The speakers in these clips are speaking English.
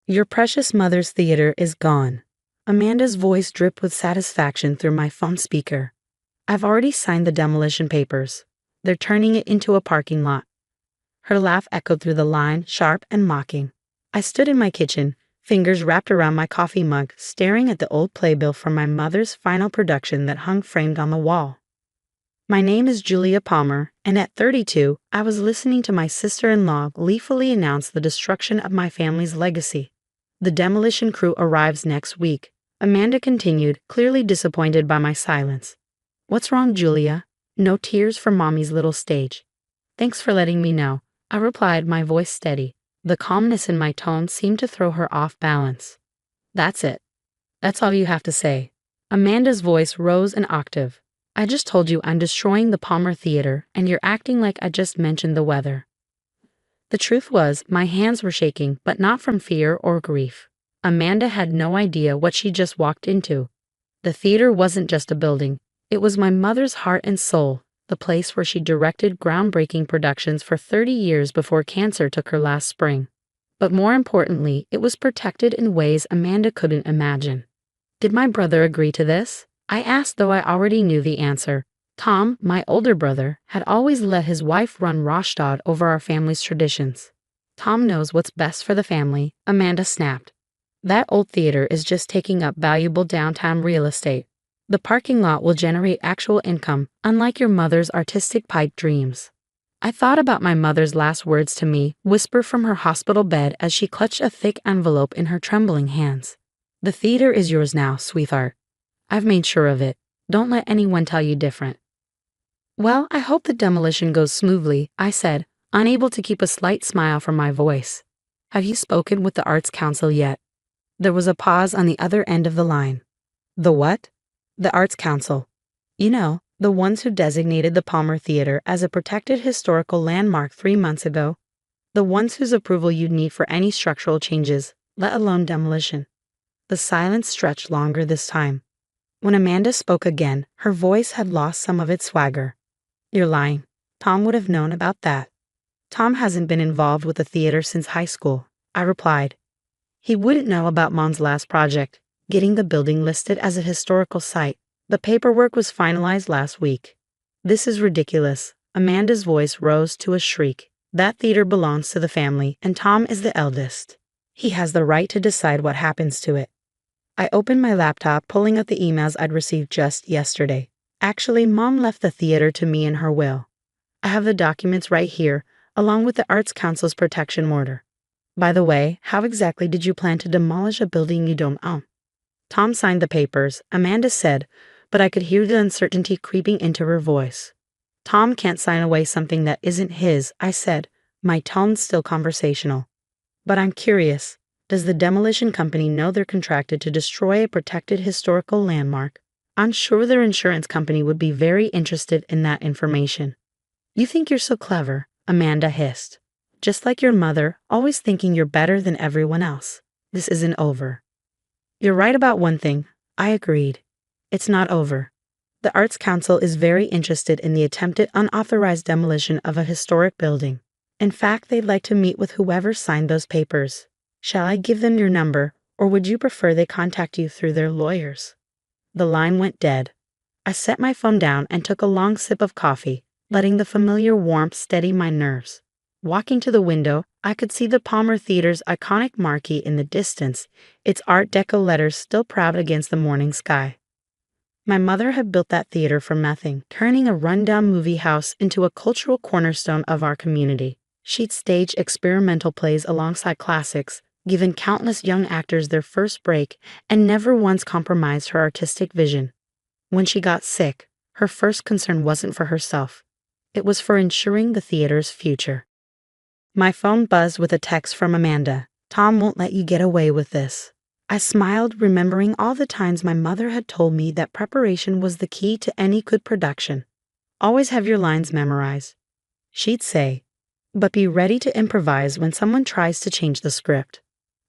Your precious mother's theater is gone. Amanda's voice dripped with satisfaction through my phone speaker. I've already signed the demolition papers. They're turning it into a parking lot. Her laugh echoed through the line, sharp and mocking. I stood in my kitchen, fingers wrapped around my coffee mug, staring at the old playbill from my mother's final production that hung framed on the wall. My name is Julia Palmer, and at 32, I was listening to my sister-in-law gleefully announce the destruction of my family's legacy. The demolition crew arrives next week, Amanda continued, clearly disappointed by my silence. What's wrong, Julia? No tears for Mommy's little stage. Thanks for letting me know, I replied, my voice steady. The calmness in my tone seemed to throw her off balance. That's it. That's all you have to say. Amanda's voice rose an octave. I just told you I'm destroying the Palmer Theater, and you're acting like I just mentioned the weather. The truth was, my hands were shaking, but not from fear or grief. Amanda had no idea what she just walked into. The theater wasn't just a building. It was my mother's heart and soul, the place where she directed groundbreaking productions for 30 years before cancer took her last spring. But more importantly, it was protected in ways Amanda couldn't imagine. Did my brother agree to this? I asked, though I already knew the answer. Tom, my older brother, had always let his wife run roughshod over our family's traditions. Tom knows what's best for the family, Amanda snapped. That old theater is just taking up valuable downtown real estate. The parking lot will generate actual income, unlike your mother's artistic pipe dreams. I thought about my mother's last words to me, whisper from her hospital bed as she clutched a thick envelope in her trembling hands. The theater is yours now, sweetheart. I've made sure of it. Don't let anyone tell you different. Well, I hope the demolition goes smoothly, I said, unable to keep a slight smile from my voice. Have you spoken with the Arts Council yet? There was a pause on the other end of the line. The what? The Arts Council. You know, the ones who designated the Palmer Theater as a protected historical landmark 3 months ago. The ones whose approval you'd need for any structural changes, let alone demolition. The silence stretched longer this time. When Amanda spoke again, her voice had lost some of its swagger. You're lying. Tom would have known about that. Tom hasn't been involved with the theater since high school, I replied. He wouldn't know about Mom's last project, getting the building listed as a historical site. The paperwork was finalized last week. This is ridiculous. Amanda's voice rose to a shriek. That theater belongs to the family, and Tom is the eldest. He has the right to decide what happens to it. I opened my laptop, pulling up the emails I'd received just yesterday. Actually, Mom left the theater to me in her will. I have the documents right here, along with the Arts Council's protection order. By the way, how exactly did you plan to demolish a building you don't own? Tom signed the papers, Amanda said, but I could hear the uncertainty creeping into her voice. Tom can't sign away something that isn't his, I said, my tone still conversational. But I'm curious. Does the demolition company know they're contracted to destroy a protected historical landmark? I'm sure their insurance company would be very interested in that information. You think you're so clever, Amanda hissed. Just like your mother, always thinking you're better than everyone else. This isn't over. You're right about one thing, I agreed. It's not over. The Arts Council is very interested in the attempted unauthorized demolition of a historic building. In fact, they'd like to meet with whoever signed those papers. Shall I give them your number, or would you prefer they contact you through their lawyers? The line went dead. I set my phone down and took a long sip of coffee, letting the familiar warmth steady my nerves. Walking to the window, I could see the Palmer Theater's iconic marquee in the distance, its Art Deco letters still proud against the morning sky. My mother had built that theater from nothing, turning a rundown movie house into a cultural cornerstone of our community. She'd staged experimental plays alongside classics, given countless young actors their first break, and never once compromised her artistic vision. When she got sick, her first concern wasn't for herself. It was for ensuring the theater's future. My phone buzzed with a text from Amanda. Tom won't let you get away with this. I smiled, remembering all the times my mother had told me that preparation was the key to any good production. Always have your lines memorized, she'd say, but be ready to improvise when someone tries to change the script.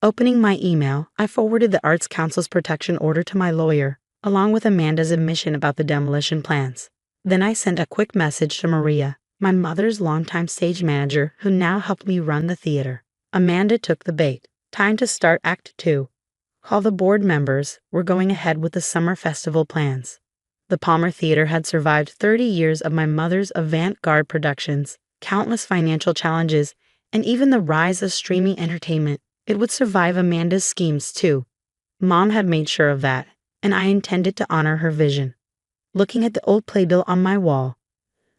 Opening my email, I forwarded the Arts Council's protection order to my lawyer, along with Amanda's admission about the demolition plans. Then I sent a quick message to Maria, my mother's longtime stage manager who now helped me run the theater. Amanda took the bait. Time to start Act 2. All the board members were going ahead with the summer festival plans. The Palmer Theater had survived 30 years of my mother's avant-garde productions, countless financial challenges, and even the rise of streaming entertainment. It would survive Amanda's schemes too. Mom had made sure of that, and I intended to honor her vision. Looking at the old playbill on my wall,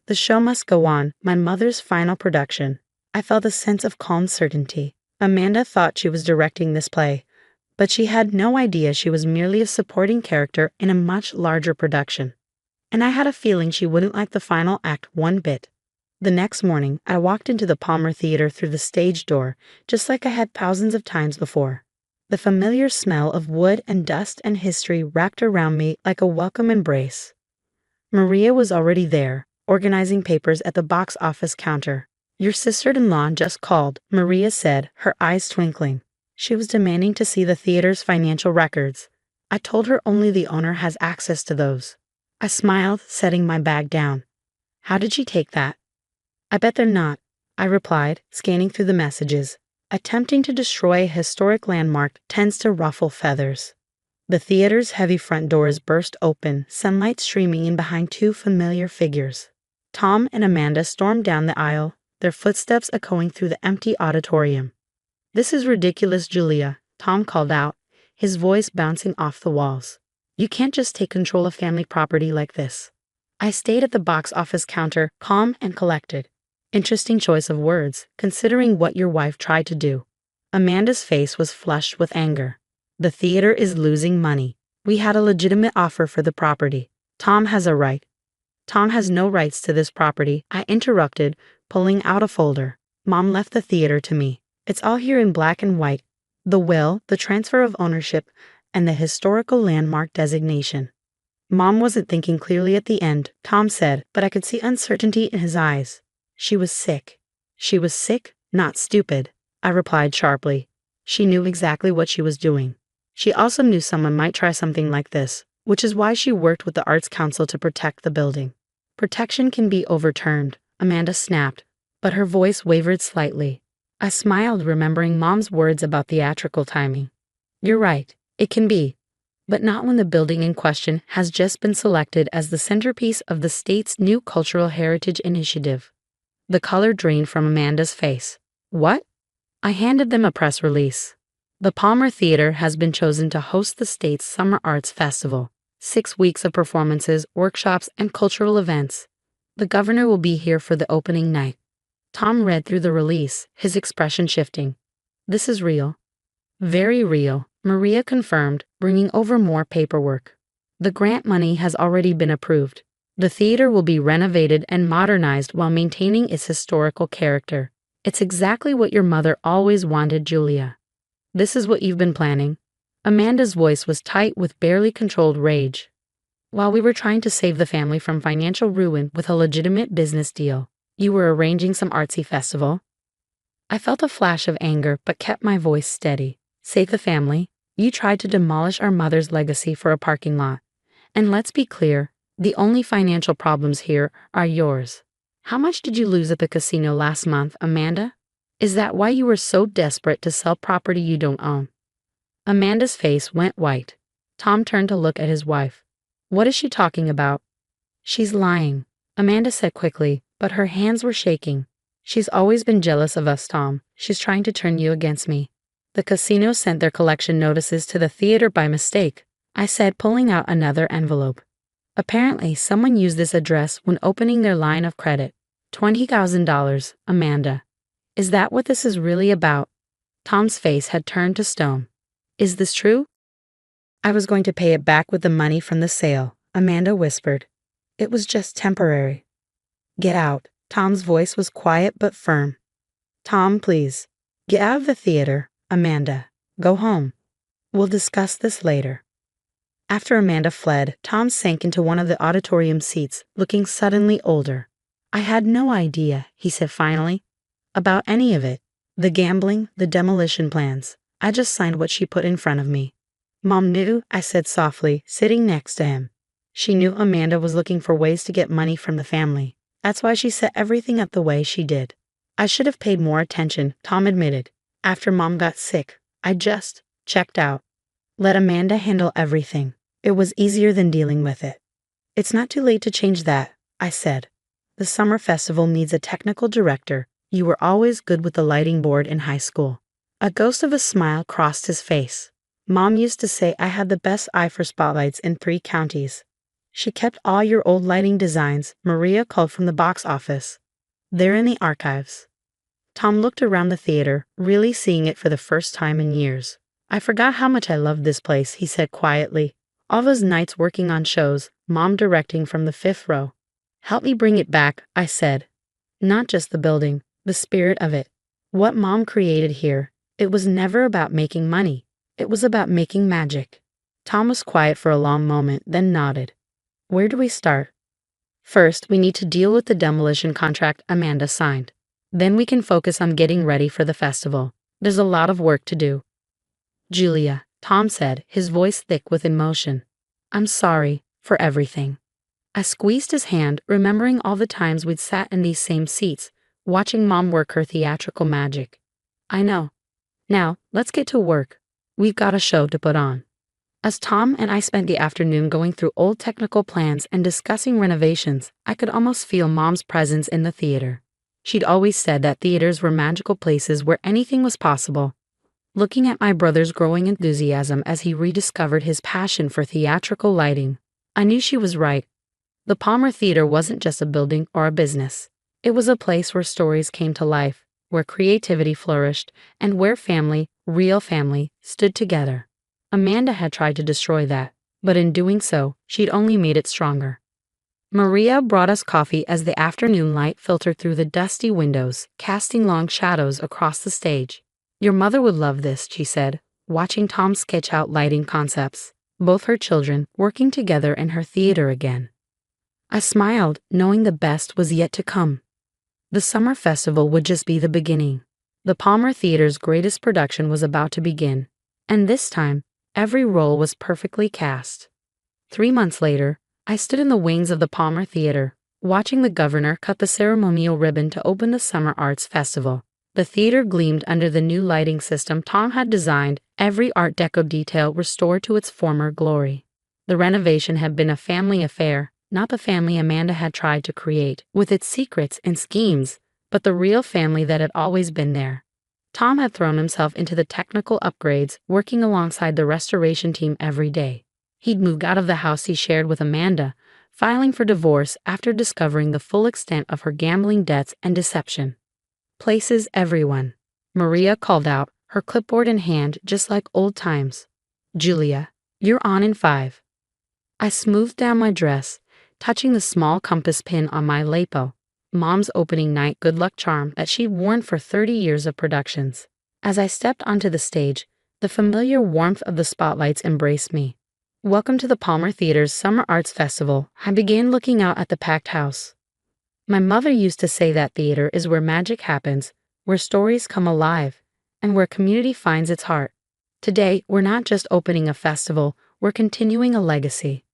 "The Show Must Go On," my mother's final production, I felt a sense of calm certainty. Amanda thought she was directing this play, but she had no idea she was merely a supporting character in a much larger production. And I had a feeling she wouldn't like the final act one bit. The next morning, I walked into the Palmer Theater through the stage door, just like I had thousands of times before. The familiar smell of wood and dust and history wrapped around me like a welcome embrace. Maria was already there, organizing papers at the box office counter. "Your sister-in-law just called," Maria said, her eyes twinkling. She was demanding to see the theater's financial records. I told her only the owner has access to those. I smiled, setting my bag down. "How did she take that?" "I bet they're not," I replied, scanning through the messages. Attempting to destroy a historic landmark tends to ruffle feathers. The theater's heavy front doors burst open, sunlight streaming in behind two familiar figures. Tom and Amanda stormed down the aisle, their footsteps echoing through the empty auditorium. "This is ridiculous, Julia," Tom called out, his voice bouncing off the walls. "You can't just take control of family property like this." I stayed at the box office counter, calm and collected. Interesting choice of words, considering what your wife tried to do. Amanda's face was flushed with anger. "The theater is losing money. We had a legitimate offer for the property. Tom has a right." "Tom has no rights to this property," I interrupted, pulling out a folder. "Mom left the theater to me. It's all here in black and white. The will, the transfer of ownership, and the historical landmark designation." Mom wasn't thinking clearly at the end, Tom said, but I could see uncertainty in his eyes. "She was sick." "She was sick, not stupid," I replied sharply. She knew exactly what she was doing. She also knew someone might try something like this, which is why she worked with the Arts Council to protect the building. "Protection can be overturned," Amanda snapped, but her voice wavered slightly. I smiled, remembering Mom's words about theatrical timing. "You're right, it can be. But not when the building in question has just been selected as the centerpiece of the state's new cultural heritage initiative." The color drained from Amanda's face. "What?" I handed them a press release. "The Palmer Theater has been chosen to host the state's Summer Arts Festival. 6 weeks of performances, workshops, and cultural events. The governor will be here for the opening night." Tom read through the release, his expression shifting. "This is real." "Very real," Maria confirmed, bringing over more paperwork. "The grant money has already been approved. The theater will be renovated and modernized while maintaining its historical character. It's exactly what your mother always wanted, Julia." "This is what you've been planning?" Amanda's voice was tight with barely controlled rage. "While we were trying to save the family from financial ruin with a legitimate business deal, you were arranging some artsy festival?" I felt a flash of anger but kept my voice steady. "Save the family? You tried to demolish our mother's legacy for a parking lot. And let's be clear, the only financial problems here are yours. How much did you lose at the casino last month, Amanda? Is that why you were so desperate to sell property you don't own?" Amanda's face went white. Tom turned to look at his wife. "What is she talking about?" "She's lying," Amanda said quickly, but her hands were shaking. "She's always been jealous of us, Tom. She's trying to turn you against me." "The casino sent their collection notices to the theater by mistake," I said, pulling out another envelope. "Apparently, someone used this address when opening their line of credit. $20,000, Amanda. Is that what this is really about?" Tom's face had turned to stone. "Is this true?" "I was going to pay it back with the money from the sale," Amanda whispered. "It was just temporary." "Get out." Tom's voice was quiet but firm. "Tom, please. Get out of the theater. Amanda, go home. We'll discuss this later." After Amanda fled, Tom sank into one of the auditorium seats, looking suddenly older. "I had no idea," he said finally, "about any of it. The gambling, the demolition plans. I just signed what she put in front of me." "Mom knew," I said softly, sitting next to him. "She knew Amanda was looking for ways to get money from the family. That's why she set everything up the way she did." "I should have paid more attention," Tom admitted. "After Mom got sick, I just checked out. Let Amanda handle everything. It was easier than dealing with it. It's not too late to change that, I said. The summer festival needs a technical director. You were always good with the lighting board in high school. A ghost of a smile crossed his face. Mom used to say I had the best eye for spotlights in 3 counties. She kept all your old lighting designs, Maria called from the box office. They're in the archives. Tom looked around the theater, really seeing it for the first time in years. I forgot how much I loved this place, he said quietly. All those nights working on shows, Mom directing from the 5th row. Help me bring it back, I said. Not just the building, the spirit of it. What Mom created here, it was never about making money. It was about making magic. Tom was quiet for a long moment, then nodded. Where do we start? First, we need to deal with the demolition contract Amanda signed. Then we can focus on getting ready for the festival. There's a lot of work to do. Julia, Tom said, his voice thick with emotion. I'm sorry for everything. I squeezed his hand, remembering all the times we'd sat in these same seats, watching Mom work her theatrical magic. I know. Now, let's get to work. We've got a show to put on. As Tom and I spent the afternoon going through old technical plans and discussing renovations, I could almost feel Mom's presence in the theater. She'd always said that theaters were magical places where anything was possible. Looking at my brother's growing enthusiasm as he rediscovered his passion for theatrical lighting, I knew she was right. The Palmer Theater wasn't just a building or a business. It was a place where stories came to life, where creativity flourished, and where family, real family, stood together. Amanda had tried to destroy that, but in doing so, she'd only made it stronger. Maria brought us coffee as the afternoon light filtered through the dusty windows, casting long shadows across the stage. Your mother would love this, she said, watching Tom sketch out lighting concepts, both her children working together in her theater again. I smiled, knowing the best was yet to come. The summer festival would just be the beginning. The Palmer Theater's greatest production was about to begin, and this time, every role was perfectly cast. 3 months later, I stood in the wings of the Palmer Theater, watching the governor cut the ceremonial ribbon to open the Summer Arts Festival. The theater gleamed under the new lighting system Tom had designed, every Art Deco detail restored to its former glory. The renovation had been a family affair, not the family Amanda had tried to create, with its secrets and schemes, but the real family that had always been there. Tom had thrown himself into the technical upgrades, working alongside the restoration team every day. He'd moved out of the house he shared with Amanda, filing for divorce after discovering the full extent of her gambling debts and deception. Places everyone. Maria called out, her clipboard in hand just like old times. Julia, you're on in 5. I smoothed down my dress, touching the small compass pin on my lapel, Mom's opening night good luck charm that she'd worn for 30 years of productions. As I stepped onto the stage, the familiar warmth of the spotlights embraced me. Welcome to the Palmer Theater's Summer Arts Festival. I began looking out at the packed house. My mother used to say that theater is where magic happens, where stories come alive, and where community finds its heart. Today, we're not just opening a festival, we're continuing a legacy.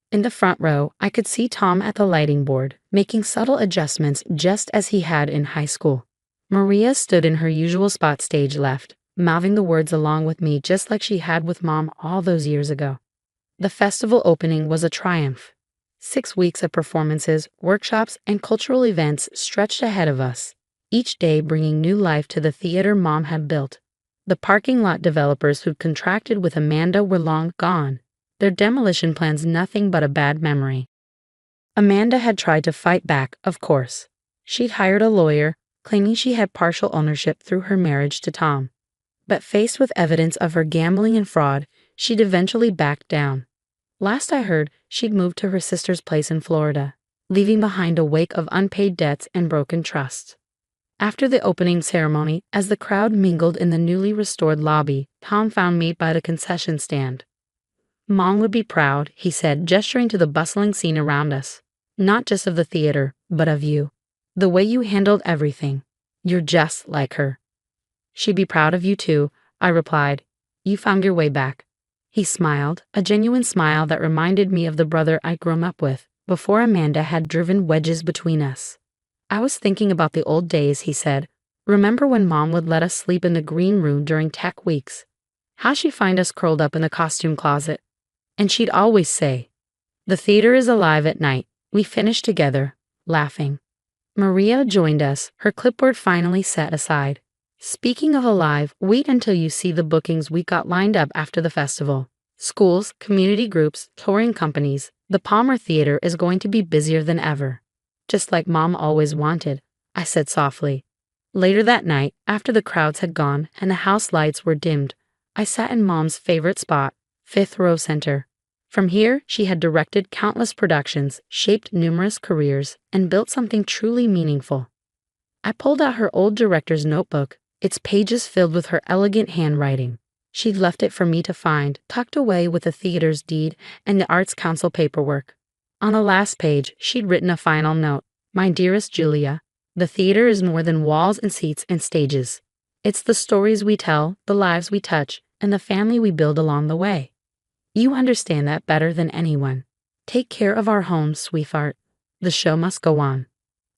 In the front row, I could see Tom at the lighting board, making subtle adjustments just as he had in high school. Maria stood in her usual spot stage left, mouthing the words along with me just like she had with Mom all those years ago. The festival opening was a triumph. 6 weeks of performances, workshops, and cultural events stretched ahead of us, each day bringing new life to the theater Mom had built. The parking lot developers who'd contracted with Amanda were long gone, their demolition plans nothing but a bad memory. Amanda had tried to fight back, of course. She'd hired a lawyer, claiming she had partial ownership through her marriage to Tom. But faced with evidence of her gambling and fraud, she'd eventually backed down. Last I heard, she'd moved to her sister's place in Florida, leaving behind a wake of unpaid debts and broken trust. After the opening ceremony, as the crowd mingled in the newly restored lobby, Tom found me by the concession stand. Mom would be proud, he said, gesturing to the bustling scene around us. Not just of the theater, but of you. The way you handled everything. You're just like her. She'd be proud of you too, I replied. You found your way back. He smiled, a genuine smile that reminded me of the brother I'd grown up with, before Amanda had driven wedges between us. I was thinking about the old days, he said. Remember when Mom would let us sleep in the green room during tech weeks? how she'd find us curled up in the costume closet. And she'd always say, "The theater is alive at night." We finished together, laughing. Maria joined us, her clipboard finally set aside. "Speaking of alive, wait until you see the bookings we got lined up after the festival. Schools, community groups, touring companies. The Palmer Theater is going to be busier than ever." "Just like Mom always wanted," I said softly. Later that night, after the crowds had gone and the house lights were dimmed, I sat in Mom's favorite spot, fifth row center. From here, she had directed countless productions, shaped numerous careers, and built something truly meaningful. I pulled out her old director's notebook, its pages filled with her elegant handwriting. She'd left it for me to find, tucked away with the theater's deed and the Arts Council paperwork. On the last page, she'd written a final note. "My dearest Julia, the theater is more than walls and seats and stages. It's the stories we tell, the lives we touch, and the family we build along the way. You understand that better than anyone. Take care of our home, sweetheart. The show must go on.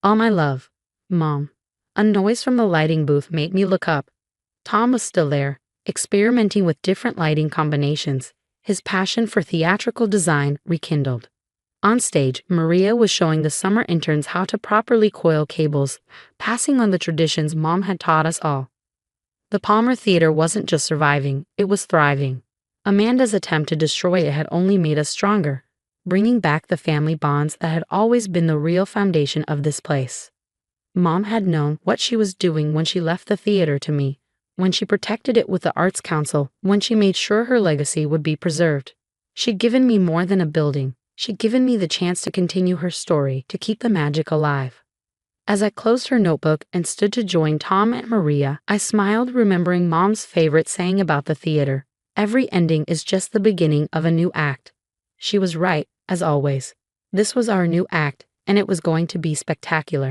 All my love, Mom." A noise from the lighting booth made me look up. Tom was still there, experimenting with different lighting combinations, his passion for theatrical design rekindled. On stage, Maria was showing the summer interns how to properly coil cables, passing on the traditions Mom had taught us all. The Palmer Theater wasn't just surviving, it was thriving. Amanda's attempt to destroy it had only made us stronger, bringing back the family bonds that had always been the real foundation of this place. Mom had known what she was doing when she left the theater to me, when she protected it with the Arts Council, when she made sure her legacy would be preserved. She'd given me more than a building. She'd given me the chance to continue her story, to keep the magic alive. As I closed her notebook and stood to join Tom and Maria, I smiled, remembering Mom's favorite saying about the theater: "Every ending is just the beginning of a new act." She was right, as always. This was our new act, and it was going to be spectacular.